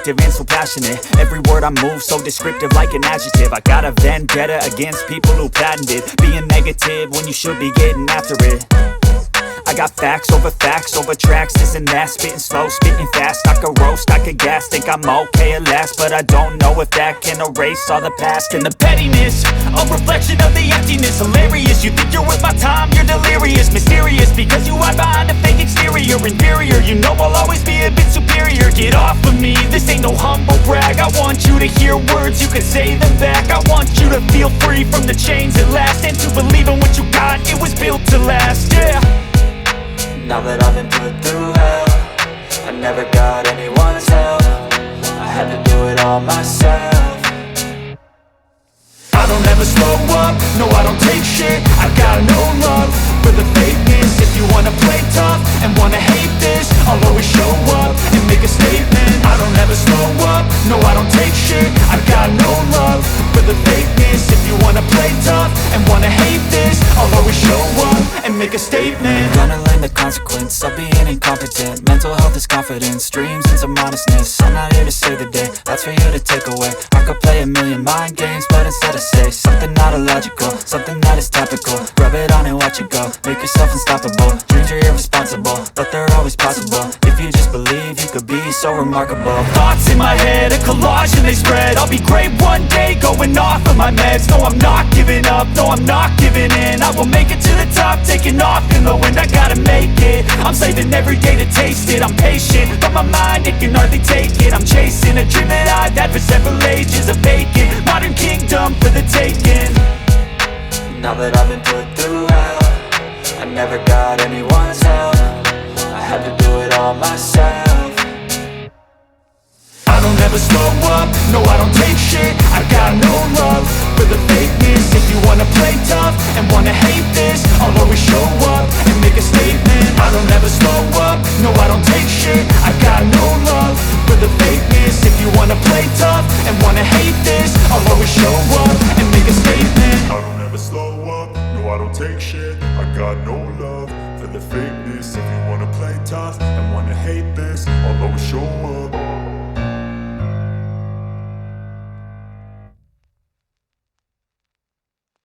vindictive and so passionate. Every word I move so descriptive like an adjective. I got a vendetta against people who patented being negative when you should be getting after it. I got facts over tracks, this and that. Spitting slow, spitting fast, I could roast, I could gas. Think I'm okay at last, but I don't know if that can erase all the past. And the pettiness, a reflection of the emptiness. Hilarious, you think you're worth my time, you're delirious. Mysterious, because you hide behind a fake exterior. Inferior, you know I'll always be a bit superior. Get off of me, this ain't no humble brag. I want you to hear words, you can say them back. I want you to feel free from the chains at last, and to believe in what you got, it was built to last, yeah. Now that I've been put through hell, I never got anyone's help. I had to do it all myself. I don't ever slow up, no I don't take shit. I got no love for the fakeness. If you wanna play tough and wanna hate this, I'll always show up and make a statement. I don't ever slow up, no I don't take shit. I got no love for the fakeness. If you wanna play tough and wanna hate this, I'll always show up and make a statement. Gonna learn the consequence of being incompetent. Mental health is confidence, dreams and some honestness. I'm not here to save the day, that's for you to take away. I could play a million mind games, but instead I say something not illogical, something that is topical. Rub it on and watch it go, make yourself unstoppable. Dreams are irresponsible, but they're always possible. If you just believe, you could be so remarkable. Thoughts in my head, a collage and they spread. I'll be great one day, going off of my meds. No, I'm not giving up, no, I'm not giving in. I will make it to the top, taking off in the wind. I gotta make it, I'm saving every day to taste it. I'm patient, but my mind, it can hardly take it. I'm chasing a dream that I've had for several ages. A vacant, modern kingdom for the taking. Now that I've been put through hell, I never got anyone's help. I had to do it all myself. I don't ever slow up, no I don't take shit. I got no love for the fakeness. If you wanna play tough and wanna hate this, I'll always show up and make a statement. I don't ever slow up, no I don't take shit. I got no love for the fakeness. If you wanna play tough and wanna hate this, I'll always show up and make a statement. I don't ever slow up, no I don't take shit.